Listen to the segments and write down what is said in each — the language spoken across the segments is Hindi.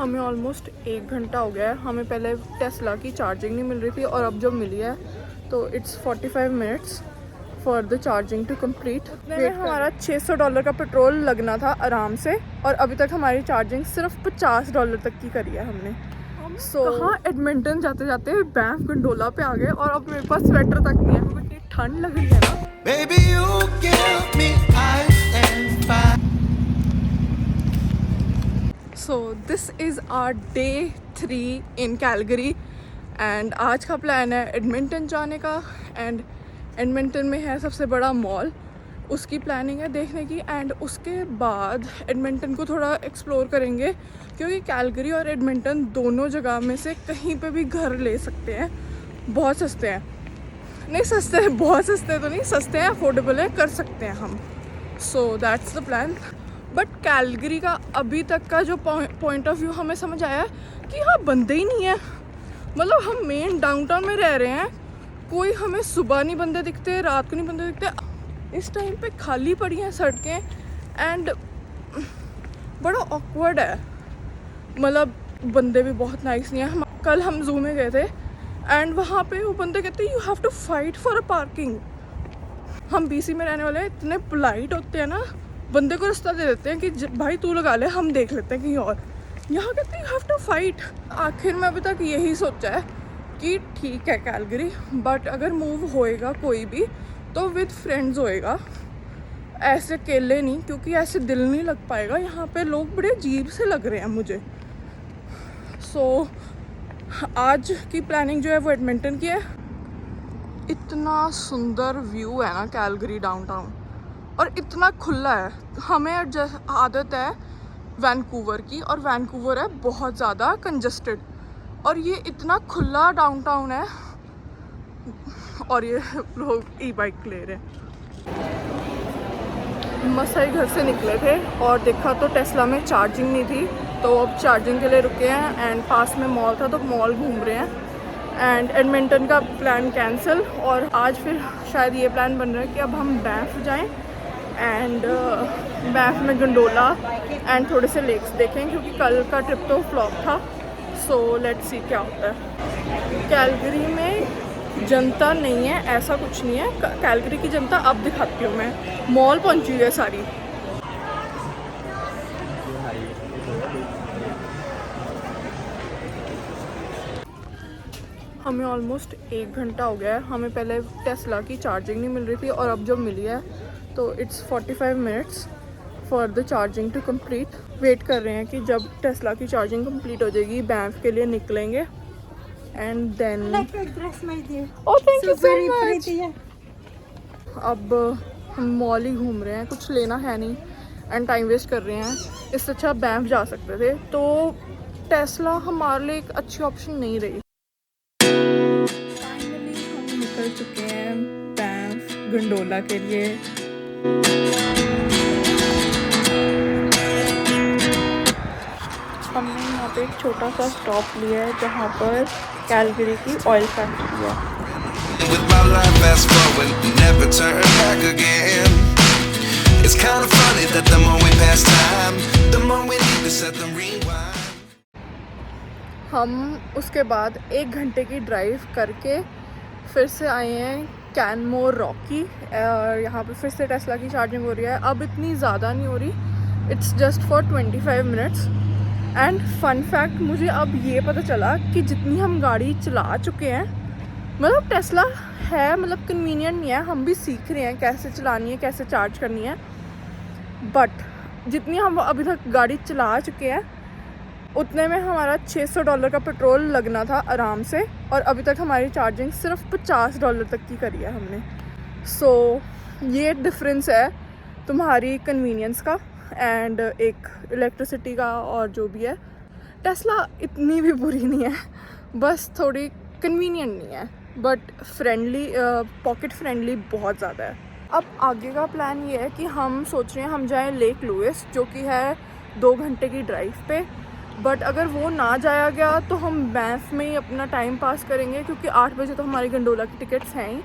हमें ऑलमोस्ट 1 घंटा हो गया है। हमें पहले टेस्ला की चार्जिंग नहीं मिल रही थी और अब जब मिली है तो it's 45 minutes for the charging to complete. हमारा $600 का पेट्रोल लगना था आराम से और अभी तक हमारी चार्जिंग सिर्फ $50 तक की करी है हमने। कहाँ एडमिंटन जाते जाते बैंफ गंडोला पे आ गए और अब मेरे पास स्वेटर तक नहीं है क्योंकि इतनी ठंड लग रही है ना। Baby, you give me ice and fire. So this is our day 3 in Calgary and आज का प्लान है एडमिंटन जाने का एंड एडमिंटन में है सबसे बड़ा मॉल, उसकी प्लानिंग है देखने की एंड उसके बाद एडमिंटन को थोड़ा एक्सप्लोर करेंगे क्योंकि कैलगरी और एडमिंटन दोनों जगह में से कहीं पे भी घर ले सकते हैं। बहुत सस्ते हैं, नहीं सस्ते हैं, बहुत सस्ते तो नहीं, सस्ते हैं, अफोर्डेबल है, कर सकते हैं हम। So that's the plan. But Calgary का अभी तक का जो पॉइंट ऑफ व्यू हमें समझ आया कि यहाँ बंदे ही नहीं है। मतलब हम मेन डाउनटाउन में रह रहे हैं, कोई हमें सुबह नहीं बंदे दिखते, रात को नहीं बंदे दिखते। इस टाइम पे खाली पड़ी हैं सड़कें एंड बड़ा ऑकवर्ड है। मतलब बंदे भी बहुत नाइस नहीं है। कल हम जू में गए थे एंड वहाँ पे वो बंदे कहते हैं you have to fight for a parking. हम BC में रहने वाले इतने पोलाइट होते हैं ना, बंदे को रास्ता दे देते हैं कि भाई तू लगा ले, हम देख लेते हैं कहीं और। यहाँ कहते हैं यू हैव टू फाइट। आखिर में अभी तक यही सोचा है कि ठीक है कैलगरी, बट अगर मूव होएगा कोई भी तो विद फ्रेंड्स होएगा, ऐसे अकेले नहीं, क्योंकि ऐसे दिल नहीं लग पाएगा। यहाँ पे लोग बड़े अजीब से लग रहे हैं मुझे। सो आज की प्लानिंग जो है वो एडमिंटन की है। इतना सुंदर व्यू है ना कैलगरी डाउनटाउन और इतना खुला है। हमें आदत है वैंकूवर की और वैंकूवर है बहुत ज़्यादा कंजस्टेड और ये इतना खुला डाउनटाउन है। और ये लोग ई-बाइक ले रहे हैं। मसा ही घर से निकले थे और देखा तो टेस्ला में चार्जिंग नहीं थी, तो अब चार्जिंग के लिए रुके हैं एंड पास में मॉल था तो मॉल घूम रहे हैं। एंड एडमिंटन का प्लान कैंसिल और आज फिर शायद ये प्लान बन रहा है कि अब हम बैंफ जाएं एंड बैंफ में गंडोला एंड थोड़े से लेक्स देखें क्योंकि कल का ट्रिप तो फ्लॉप था। सो लेट्स सी क्या होता है। कैलगरी में जनता नहीं है, ऐसा कुछ नहीं है। कैलगरी की जनता अब दिखाती हूँ मैं। मॉल पहुँची हुई है सारी। हमें ऑलमोस्ट 1 घंटा हो गया है। हमें पहले टेस्ला की चार्जिंग नहीं मिल रही थी और अब जब मिली है तो it's 45 minutes for the charging to complete. Wait कर रहे हैं कि जब टेस्ला की चार्जिंग कम्प्लीट हो जाएगी बैंफ के लिए निकलेंगे and then. Oh thank you so much. अब हम मॉल ही घूम रहे हैं, कुछ लेना है नहीं एंड टाइम वेस्ट कर रहे हैं। इससे अच्छा बैंफ जा सकते थे, तो टेस्ला हमारे लिए एक अच्छी ऑप्शन नहीं रही। फाइनली हम निकल चुके हैं बैंफ गंडोला के लिए। हमने यहाँ पे एक छोटा सा स्टॉप लिया है जहाँ पर कैलगरी की ऑयल फैक्ट्री है। हम उसके बाद 1 घंटे की ड्राइव करके फिर से आए हैं कैनमोर रॉकी। यहाँ पे फिर से टेस्ला की चार्जिंग हो रही है। अब इतनी ज़्यादा नहीं हो रही, it's just for 25 minutes. And fun fact, मुझे अब ये पता चला कि जितनी हम गाड़ी चला चुके हैं, मतलब टेस्ला है, मतलब कन्वीनियंट नहीं है, हम भी सीख रहे हैं कैसे चलानी है, कैसे चार्ज करनी है, बट जितनी हम अभी तक गाड़ी चला चुके हैं उतने में हमारा $600 का पेट्रोल लगना था आराम से और अभी तक हमारी चार्जिंग सिर्फ $50 तक की करी है हमने। सो ये डिफरेंस है तुम्हारी कन्वीनियंस का एंड एक इलेक्ट्रिसिटी का। और जो भी है टेस्ला इतनी भी बुरी नहीं है, बस थोड़ी कन्वीनियंट नहीं है, बट फ्रेंडली, पॉकेट फ्रेंडली बहुत ज़्यादा है। अब आगे का प्लान ये है कि हम सोच रहे हैं हम जाएं लेक लुइस, जो कि है 2 घंटे की ड्राइव पे। बट अगर वो ना जाया गया तो हम बैंफ में ही अपना टाइम पास करेंगे क्योंकि 8 बजे तो हमारी गंडोला की टिकट्स हैं ही।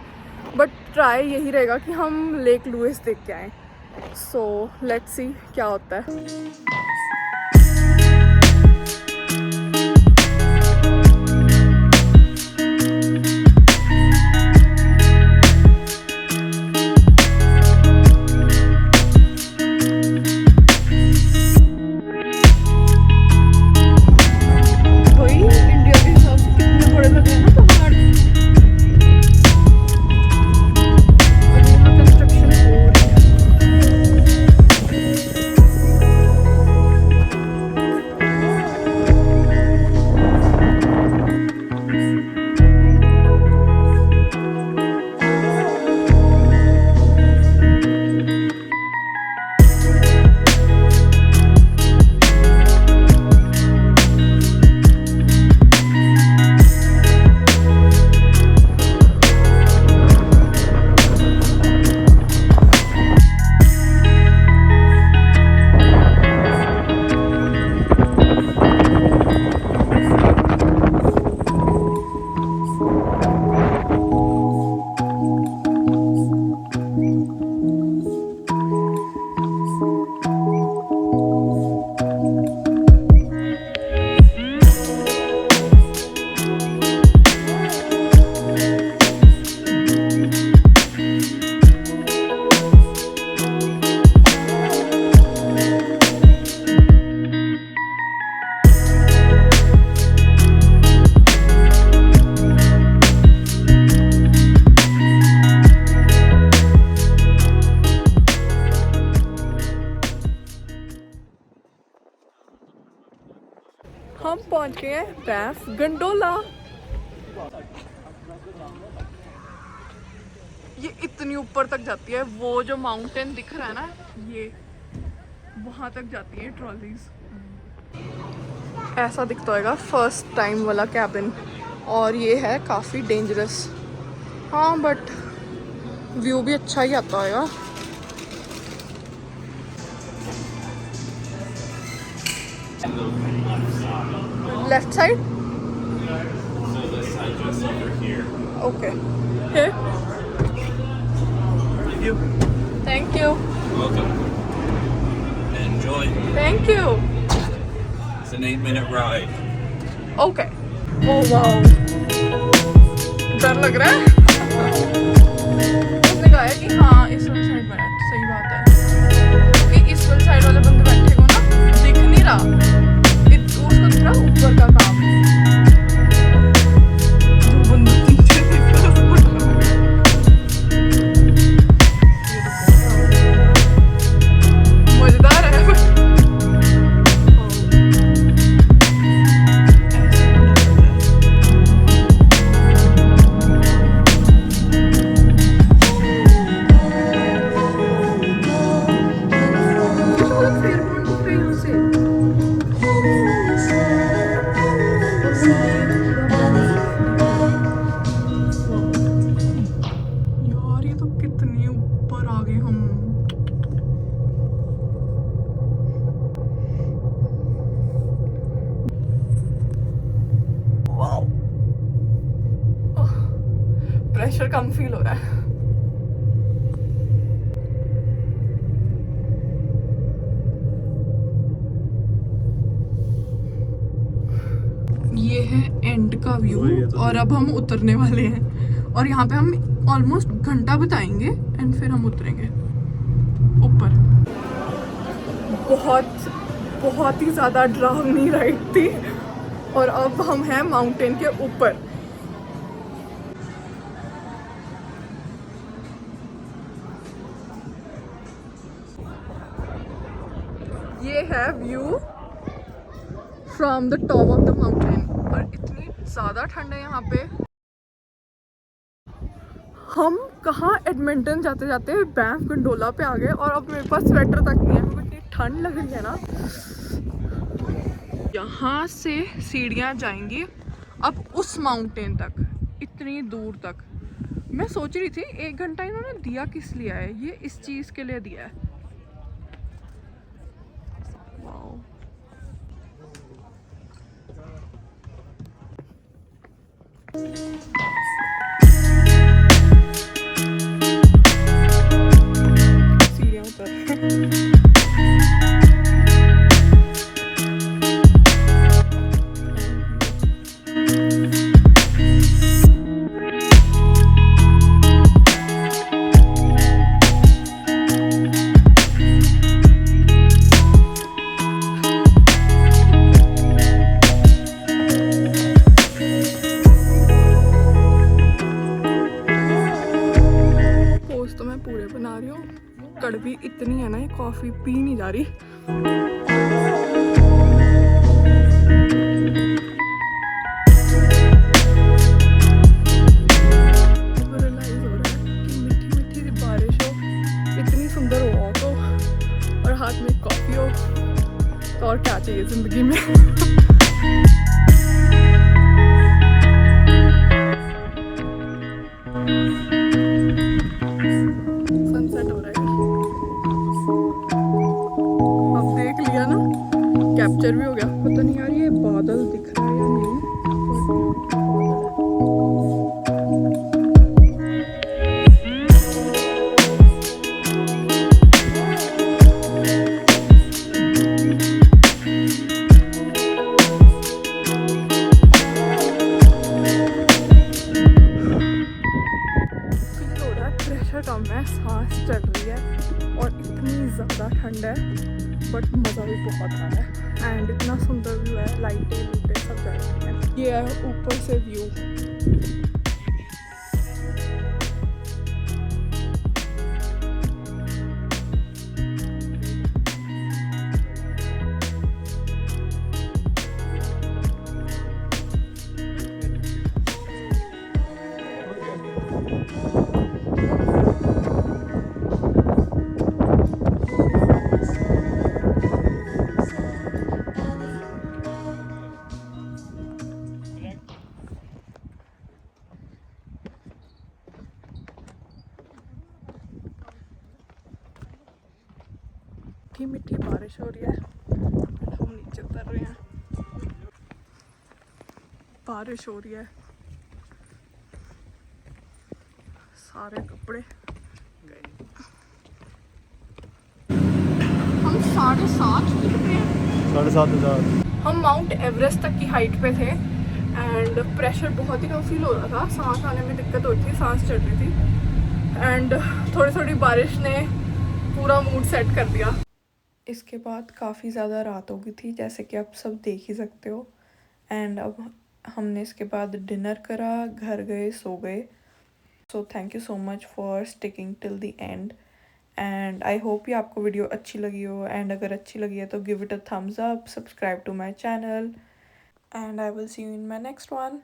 बट ट्राई यही रहेगा कि हम लेक लुइस देख के आएँ। सो लेट्स सी क्या होता है। हम पहुंच गए हैं बैंफ गंडोला। ये इतनी ऊपर तक जाती है, वो जो माउंटेन दिख रहा है ना, ये वहां तक जाती है ट्रॉलीज। ऐसा दिखता होगा फर्स्ट टाइम वाला कैबिन, और ये है काफ़ी डेंजरस। हाँ बट व्यू भी अच्छा ही आता होगा। Left side, okay. Here. Thank you. Thank you. Welcome. Enjoy. Thank you. It's an 8-minute ride. Okay. Oh wow. डर लग रहा है। उसने कहा है कि हाँ इस वाली साइड बैठ, सही बात है, क्योंकि इस वाली साइड वाले बंदे बैठे को ना दिख नहीं रहा, उसको दिख रहा ऊपर का काम। जो बंदा पीछे दिख रहा है मजेदार है। यार ये तो कितनी ऊपर आ गए हम। प्रेशर कम फील हो रहा है। ये है एंड का व्यू, और अब हम उतरने वाले हैं, और यहाँ पे हम ऑलमोस्ट घंटा बिताएंगे एंड फिर हम उतरेंगे ऊपर। बहुत ही ज़्यादा डरावनी राइड थी, और अब हम हैं माउंटेन के ऊपर। ये है view from the top of the mountain, और इतनी ज़्यादा ठंड है यहाँ पे। हम कहाँ एडमिंटन जाते जाते बैंफ गंडोला पे आ गए, और अब मेरे पास स्वेटर तक नहीं है क्योंकि इतनी ठंड लग रही है ना। यहाँ से सीढ़ियाँ जाएंगी अब उस माउंटेन तक, इतनी दूर तक। मैं सोच रही थी 1 घंटा इन्होंने दिया किस लिए है, ये इस चीज़ के लिए दिया है। वाओ। सीढ़ियाँ ऊपर। पोस्ट तो मैं पूरे बना रही हूँ, कड़वी इतनी है ना, ये कॉफ़ी पी नहीं जा रही। रियलाइज हो रहा है कि मीठी मीठी सी बारिश हो, इतनी सुंदर वॉक हो, और हाथ में कॉफ़ी हो, तो और क्या चाहिए ज़िंदगी में। सनसेट हो रहा है, अब देख लिया ना, कैप्चर भी हो गया। पता नहीं यार ये बादल दिख रहा है या नहीं, फील हो रहा है प्रेशर कम है, सांस चल रही है, और इतनी ज़्यादा ठंड है, बट मज़ा भी बहुत आ रहा है। एंड इतना सुंदर व्यू है, लाइटें लूटें सब जल रही हैं। ये है ऊपर से व्यू। मीठी मीठी बारिश हो रही है। हम नीचे उतर रहे हैं, बारिश हो रही है, सारे कपड़े गए। हम 7:30 पे हैं। 7,500। हम माउंट एवरेस्ट तक की हाइट पे थे एंड प्रेशर बहुत ही कम फील हो रहा था, सांस आने में दिक्कत होती थी, सांस चढ़ रही थी एंड थोड़ी थोड़ी बारिश ने पूरा मूड सेट कर दिया। इसके बाद काफ़ी ज़्यादा रात हो गई थी, जैसे कि आप सब देख ही सकते हो। एंड अब हमने इसके बाद डिनर करा, घर गए, सो गए। So thank you so much for sticking till the end and I hope ये आपको वीडियो अच्छी लगी हो। एंड अगर अच्छी लगी है तो give it a thumbs up, subscribe to my channel and I will see you in my next one.